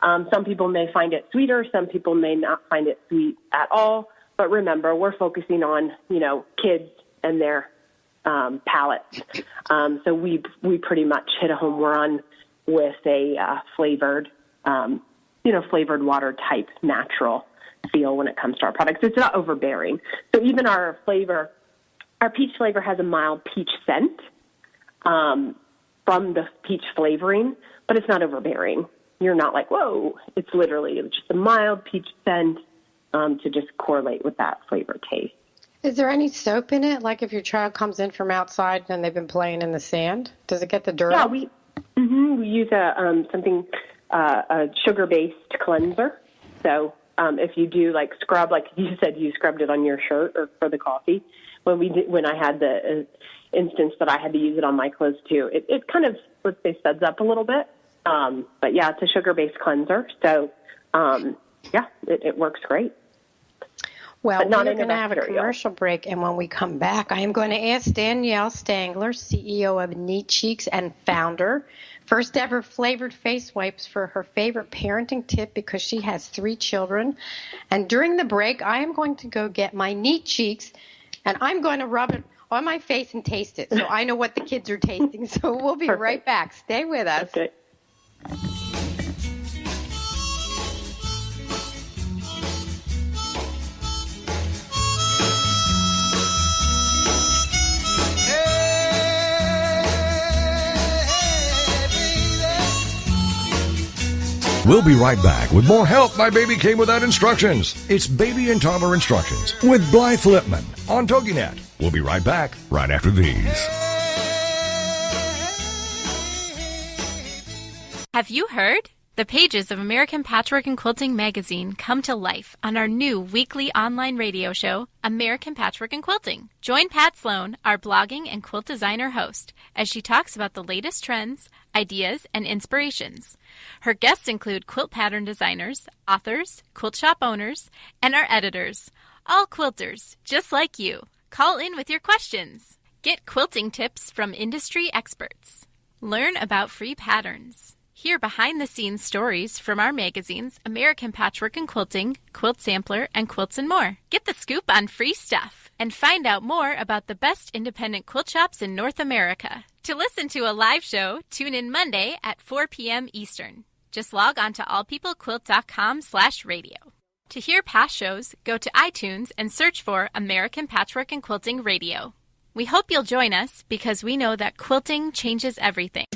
C: Some people may find it sweeter. Some people may not find it sweet at all. But remember, we're focusing on, kids and their palates. So we pretty much hit a home run with a flavored water type natural feel when it comes to our products. It's not overbearing. So even our peach flavor has a mild peach scent from the peach flavoring, but it's not overbearing. You're not like, whoa, it's literally just a mild peach scent to just correlate with that flavor taste.
B: Is there any soap in it? Like if your child comes in from outside and they've been playing in the sand, does it get the dirt?
C: Yeah, we use a sugar-based cleanser. So if you do like scrub, like you said, you scrubbed it on your shirt or for the coffee. When I had the instance that I had to use it on my clothes too, it kind of, let's say, suds up a little bit. But yeah, it's a sugar-based cleanser. So it works great.
B: Well, we're going to have a commercial break, and when we come back, I am going to ask Danielle Stanger, CEO of Neat Cheeks and founder, first ever flavored face wipes, for her favorite parenting tip because she has 3 children. And during the break, I am going to go get my Neat Cheeks, and I'm going to rub it on my face and taste it so I know what the kids are tasting. So we'll be right back. Stay with us.
C: Okay.
A: We'll be right back with more help My Baby Came Without Instructions. It's Baby and Toddler Instructions with Blythe Lipman on TogiNet. We'll be right back right after these.
I: Have you heard? The pages of American Patchwork and Quilting magazine come to life on our new weekly online radio show, American Patchwork and Quilting. Join Pat Sloan, our blogging and quilt designer host, as she talks about the latest trends, ideas, and inspirations. Her guests include quilt pattern designers, authors, quilt shop owners, and our editors, all quilters, just like you. Call in with your questions. Get quilting tips from industry experts. Learn about free patterns. Hear behind-the-scenes stories from our magazines, American Patchwork and Quilting, Quilt Sampler, and Quilts and More. Get the scoop on free stuff and find out more about the best independent quilt shops in North America. To listen to a live show, tune in Monday at 4 p.m. Eastern. Just log on to allpeoplequilt.com/radio. To hear past shows, go to iTunes and search for American Patchwork and Quilting Radio. We hope you'll join us because we know that quilting changes everything.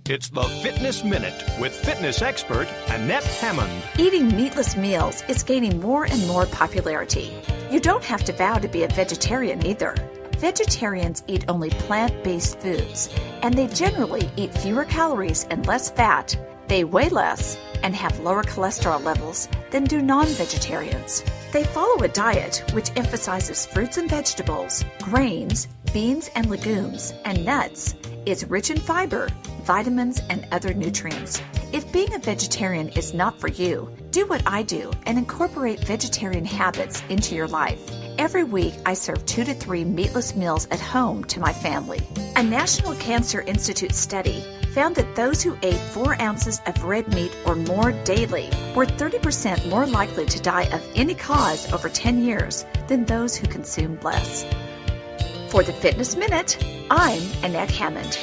E: It's the Fitness Minute with fitness expert Annette Hammond.
F: Eating meatless meals is gaining more and more popularity. You don't have to vow to be a vegetarian either. Vegetarians eat only plant-based foods, and they generally eat fewer calories and less fat. They weigh less and have lower cholesterol levels than do non-vegetarians. They follow a diet which emphasizes fruits and vegetables, grains, beans and legumes, and nuts. It's rich in fiber, vitamins, and other nutrients. If being a vegetarian is not for you, do what I do and incorporate vegetarian habits into your life. Every week, I serve 2 to 3 meatless meals at home to my family. A National Cancer Institute study found that those who ate 4 ounces of red meat or more daily were 30% more likely to die of any cause over 10 years than those who consumed less. For the Fitness Minute, I'm Annette Hammond.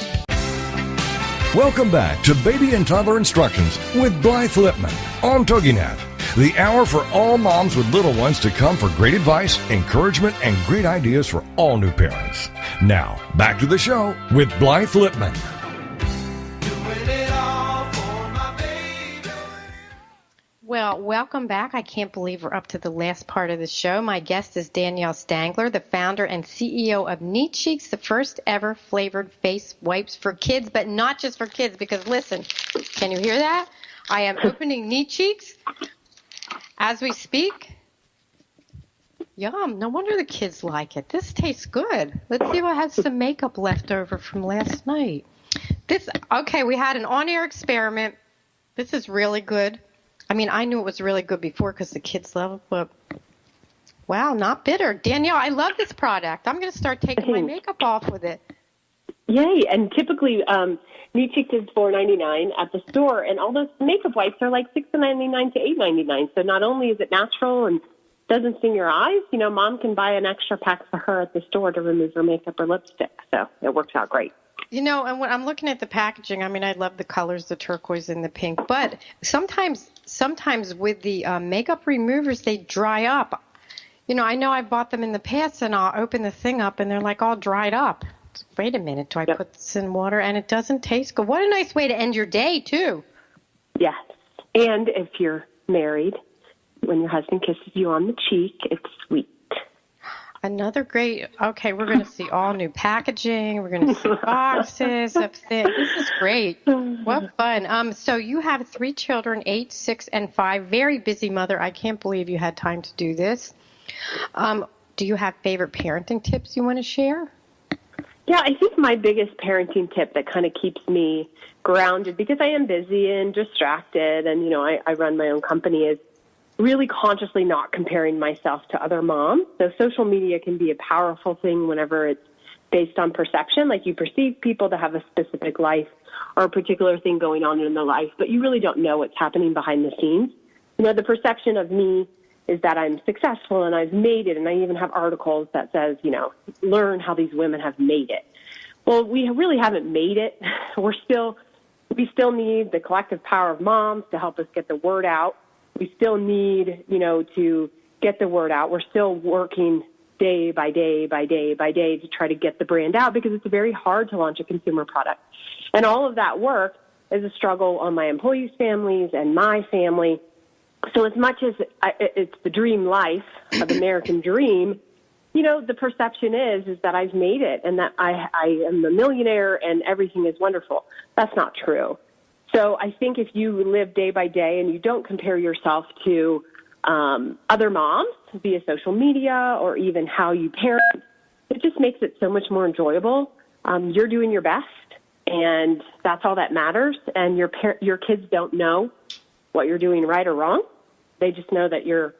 H: Welcome back to Baby and Toddler Instructions with Blythe Lipman on TogiNet, the hour for all moms with little ones to come for great advice, encouragement, and great ideas for all new parents. Now, back to the show with Blythe Lipman.
B: Well, welcome back. I can't believe we're up to the last part of the show. My guest is Danielle Stanger, the founder and CEO of Neat Cheeks, the first ever flavored face wipes for kids, but not just for kids, because listen, can you hear that? I am opening Neat Cheeks as we speak. Yum, no wonder the kids like it. This tastes good. Let's see if I have some makeup left over from last night. Okay, we had an on-air experiment. This is really good. I mean, I knew it was really good before because the kids love it, but wow, not bitter. Danielle, I love this product. I'm going to start taking my makeup off with it.
C: Yay. And typically, Neat Cheeks is $4.99 at the store, and all those makeup wipes are like $6.99 to $8.99. So not only is it natural and doesn't sting your eyes, you know, Mom can buy an extra pack for her at the store to remove her makeup or lipstick. So it works out great.
B: You know, and when I'm looking at the packaging, I mean, I love the colors, the turquoise and the pink, but sometimes with the makeup removers, they dry up. You know I've bought them in the past, and I'll open the thing up, and they're like all dried up. Wait a minute, do I put this in water? And it doesn't taste good. What a nice way to end your day, too.
C: Yes, and if you're married, when your husband kisses you on the cheek, it's sweet.
B: Another great, okay, we're going to see all new packaging. We're going to see boxes of things. This is great. What fun. So you have 3 children, 8, 6, and 5. Very busy mother. I can't believe you had time to do this. Do you have favorite parenting tips you want to share?
C: Yeah, I think my biggest parenting tip that kind of keeps me grounded, because I am busy and distracted and, you know, I run my own company, is really consciously not comparing myself to other moms. So social media can be a powerful thing whenever it's based on perception, like you perceive people to have a specific life or a particular thing going on in their life, but you really don't know what's happening behind the scenes. You know, the perception of me is that I'm successful and I've made it, and I even have articles that says, you know, learn how these women have made it. Well, we really haven't made it. We still need the collective power of moms to help us get the word out. We still need, you know, to get the word out. We're still working day by day by day by day to try to get the brand out, because it's very hard to launch a consumer product. And all of that work is a struggle on my employees' families and my family. So as much as it's the dream life of American dream, you know, the perception is that I've made it and that I am a millionaire and everything is wonderful. That's not true. So I think if you live day by day and you don't compare yourself to other moms via social media or even how you parent, it just makes it so much more enjoyable. You're doing your best, and that's all that matters. And your kids don't know what you're doing right or wrong. They just know that you're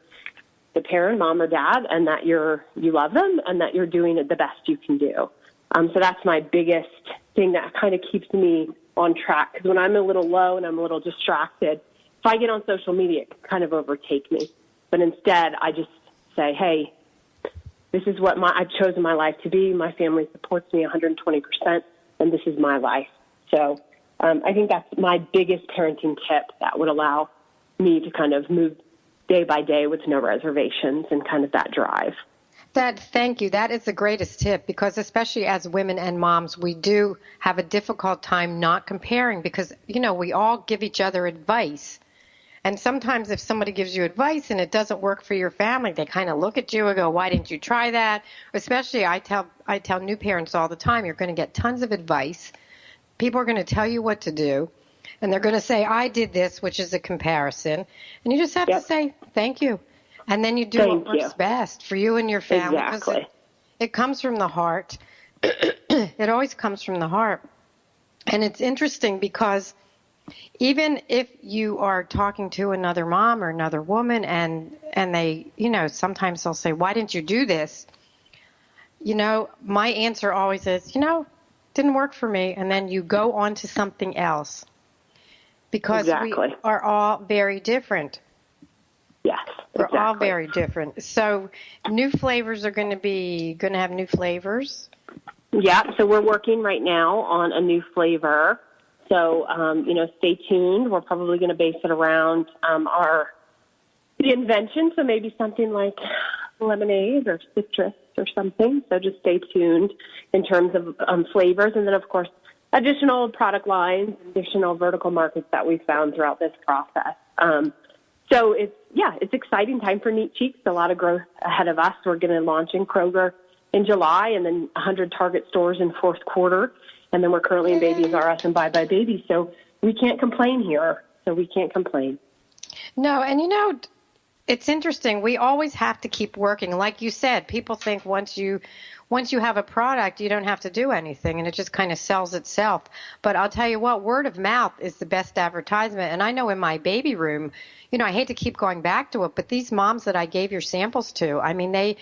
C: the parent, mom or dad, and that you love them and that you're doing it the best you can do. So that's my biggest thing that kind of keeps me on track, because when I'm a little low and I'm a little distracted, if I get on social media, it can kind of overtake me. But instead, I just say, hey, this is what I've chosen my life to be. My family supports me 120%, and this is my life. So I think that's my biggest parenting tip that would allow me to kind of move day by day with no reservations and kind of that drive.
B: Thank you. That is the greatest tip, because especially as women and moms, we do have a difficult time not comparing, because, you know, we all give each other advice. And sometimes if somebody gives you advice and it doesn't work for your family, they kind of look at you and go, why didn't you try that? Especially I tell new parents all the time, you're going to get tons of advice. People are going to tell you what to do. And they're going to say, I did this, which is a comparison. And you just have to say, thank you. And then you do what works best for you and your family.
C: Exactly.
B: It comes from the heart. It always comes from the heart. And it's interesting because even if you are talking to another mom or another woman and they, sometimes they'll say, why didn't you do this? My answer always is, didn't work for me. And then you go on to something else because
C: Exactly.
B: we are all very different.
C: Yes,
B: We're
C: exactly.
B: all very different. So new flavors are going to have new flavors.
C: Yeah, so we're working right now on a new flavor. So, stay tuned. We're probably going to base it around the invention. So maybe something like lemonade or citrus or something. So just stay tuned in terms of flavors. And then, of course, additional product lines, additional vertical markets that we found throughout this process. So it's exciting time for Neat Cheeks. A lot of growth ahead of us. We're going to launch in Kroger in July and then 100 Target stores in fourth quarter. And then we're currently in Babies R Us and Bye Bye Baby. So we can't complain here.
B: No, and it's interesting. We always have to keep working. Like you said, people think once you have a product, you don't have to do anything, and it just kind of sells itself. But I'll tell you what, word of mouth is the best advertisement. And I know in my baby room, I hate to keep going back to it, but these moms that I gave your samples to, I mean, they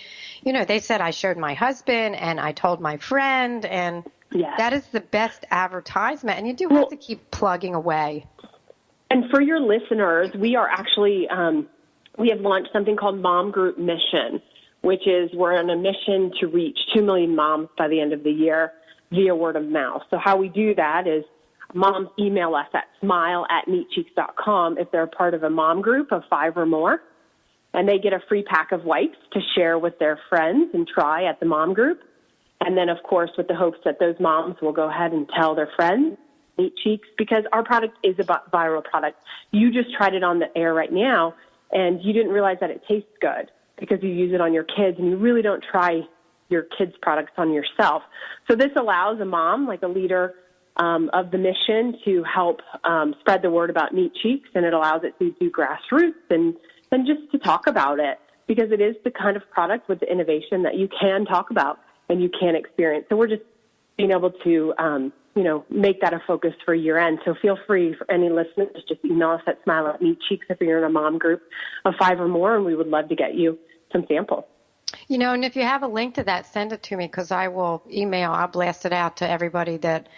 B: said I showed my husband and I told my friend, and that is the best advertisement. And you do have to keep plugging away.
C: And for your listeners, we are actually we have launched something called Mom Group Mission, which is we're on a mission to reach 2 million moms by the end of the year via word of mouth. So how we do that is moms email us at smile@neatcheeks.com if they're part of a mom group of 5 or more, and they get a free pack of wipes to share with their friends and try at the mom group. And then, of course, with the hopes that those moms will go ahead and tell their friends, Neat Cheeks, because our product is a viral product. You just tried it on the air right now, and you didn't realize that it tastes good because you use it on your kids, and you really don't try your kids' products on yourself. So this allows a mom, like a leader of the mission, to help spread the word about Neat Cheeks, and it allows it to do grassroots and just to talk about it, because it is the kind of product with the innovation that you can talk about and you can experience. So we're just being able to, make that a focus for year end. So feel free for any listeners, just email us at smile@neatcheeks if you're in a mom group of 5 or more, and we would love to get you some samples.
B: And if you have a link to that, send it to me, because I'll blast it out to everybody that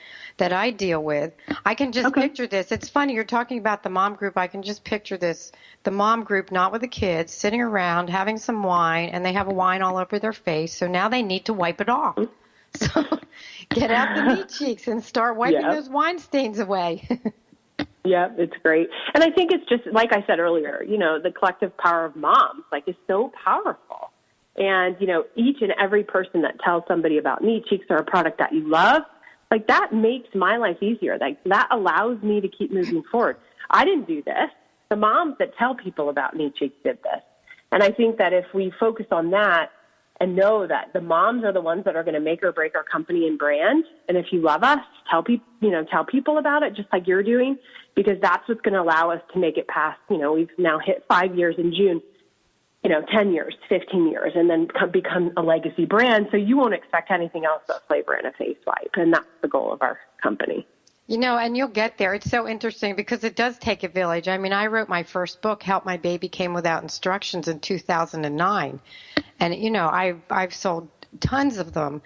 B: I deal with. I can just picture this. It's funny, you're talking about the mom group. I can just picture this, the mom group, not with the kids, sitting around having some wine, and they have a wine all over their face, so now they need to wipe it off. So get out the Neat Cheeks and start wiping those wine stains away.
C: Yeah, it's great. And I think it's just, like I said earlier, the collective power of moms, is so powerful. And, each and every person that tells somebody about Neat Cheeks or a product that you love, that makes my life easier. That allows me to keep moving forward. I didn't do this. The moms that tell people about Neat Cheeks did this. And I think that if we focus on that and know that the moms are the ones that are going to make or break our company and brand, and if you love us, tell people about it, just like you're doing, because that's what's going to allow us to make it past, we've now hit 5 years in June, 10 years, 15 years, and then become a legacy brand. So you won't expect anything else but flavor and a face wipe. And that's the goal of our company.
B: And you'll get there. It's so interesting because it does take a village. I mean, I wrote my first book, Help My Baby Came Without Instructions, in 2009. And, I've sold tons of them.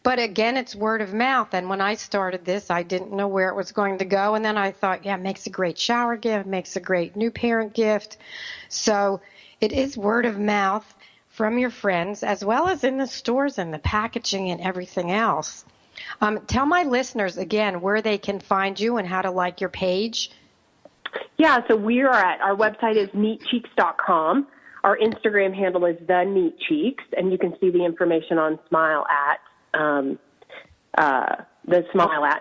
B: But again, it's word of mouth. And when I started this, I didn't know where it was going to go. And then I thought, it makes a great shower gift, makes a great new parent gift. So it is word of mouth from your friends, as well as in the stores and the packaging and everything else. Tell my listeners again where they can find you and how to like your page.
C: Yeah, so our website is neatcheeks.com. Our Instagram handle is The Neat Cheeks, and you can see the information on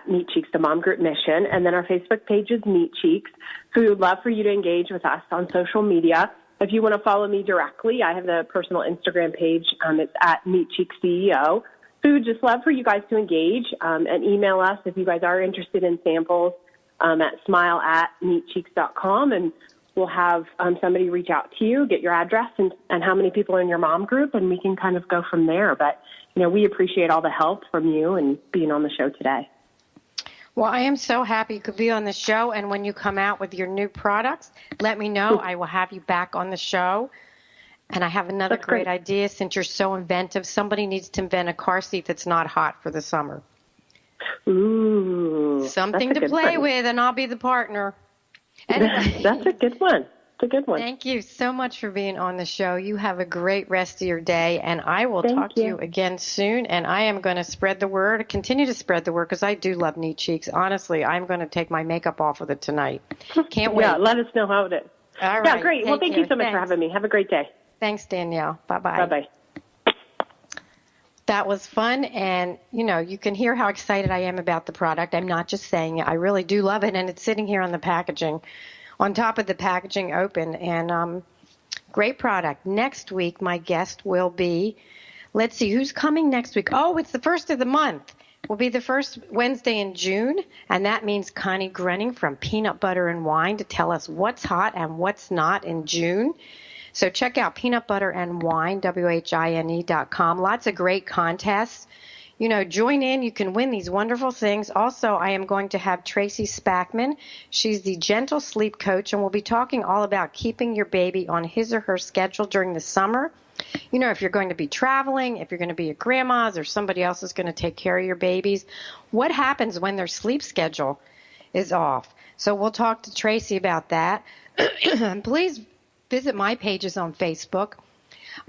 C: Neat Cheeks, the Mom Group Mission. And then our Facebook page is Neat Cheeks. So we would love for you to engage with us on social media. If you want to follow me directly, I have the personal Instagram page. It's at Neat Cheeks CEO. So we would just love for you guys to engage and email us if you guys are interested in samples at smile@neatcheeks.com. And we'll have somebody reach out to you, get your address and how many people are in your mom group, and we can kind of go from there. But, we appreciate all the help from you and being on the show today.
B: Well, I am so happy you could be on the show, and when you come out with your new products, let me know. I will have you back on the show. And I have another great idea. Since you're so inventive, somebody needs to invent a car seat that's not hot for the summer.
C: Ooh.
B: Something to play with, and I'll be the partner. Anyway.
C: That's a good one. It's a good one.
B: Thank you so much for being on the show. You have a great rest of your day, and I will talk to you again soon. And I am going to spread the word, continue to spread the word, because I do love neat cheeks. Honestly, I'm going to take my makeup off with it tonight. Can't wait.
C: Yeah, let us know how it is.
B: All right.
C: Yeah, great. Well, thank you so much for having me. Have a great day.
B: Thanks, Danielle. Bye-bye.
C: Bye-bye.
B: That was fun, and, you can hear how excited I am about the product. I'm not just saying it. I really do love it, and it's sitting here on the packaging, on top of the packaging open, and great product. Next week, my guest will be, let's see, who's coming next week? Oh, it's the first of the month. Will be the first Wednesday in June, and that means Connie Grunning from Peanut Butter and Wine to tell us what's hot and what's not in June. So check out Peanut Butter and Wine, WHINE.com. Lots of great contests. Join in. You can win these wonderful things. Also, I am going to have Tracy Spackman. She's the gentle sleep coach, and we'll be talking all about keeping your baby on his or her schedule during the summer. If you're going to be traveling, if you're going to be at grandma's or somebody else is going to take care of your babies, what happens when their sleep schedule is off? So we'll talk to Tracy about that. Please visit my pages on Facebook,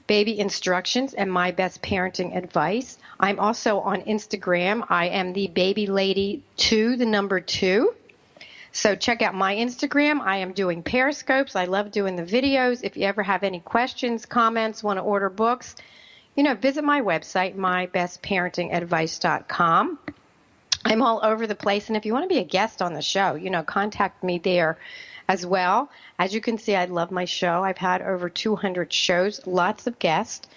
B: Baby Instructions and My Best Parenting Advice. I'm also on Instagram. I am the Baby Lady 2, the number 2. So check out my Instagram. I am doing Periscopes. I love doing the videos. If you ever have any questions, comments, want to order books, visit my website, mybestparentingadvice.com. I'm all over the place, and if you want to be a guest on the show, contact me there as well. As you can see, I love my show. I've had over 200 shows, lots of guests.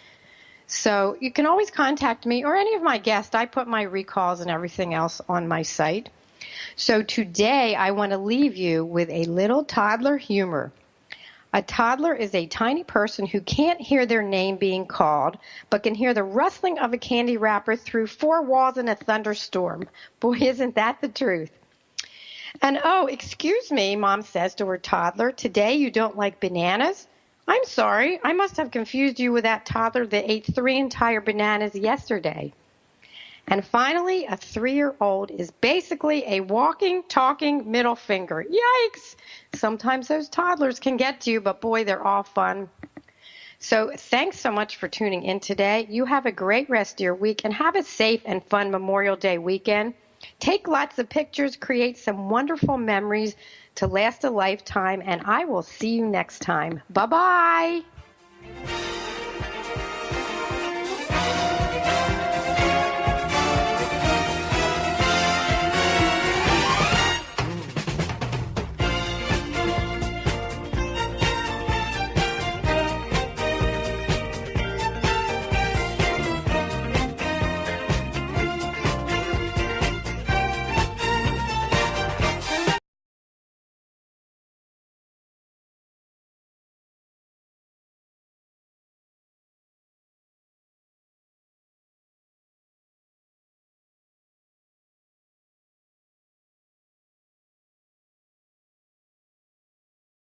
B: So you can always contact me or any of my guests. I put my recalls and everything else on my site. So today I want to leave you with a little toddler humor. A toddler is a tiny person who can't hear their name being called, but can hear the rustling of a candy wrapper through 4 walls in a thunderstorm. Boy, isn't that the truth? And, oh, excuse me, Mom says to her toddler, today you don't like bananas? I'm sorry, I must have confused you with that toddler that ate 3 entire bananas yesterday. And finally, a 3-year-old is basically a walking, talking middle finger. Yikes! Sometimes those toddlers can get to you, but boy, they're all fun. So thanks so much for tuning in today. You have a great rest of your week, and have a safe and fun Memorial Day weekend. Take lots of pictures, create some wonderful memories to last a lifetime, and I will see you next time. Bye-bye.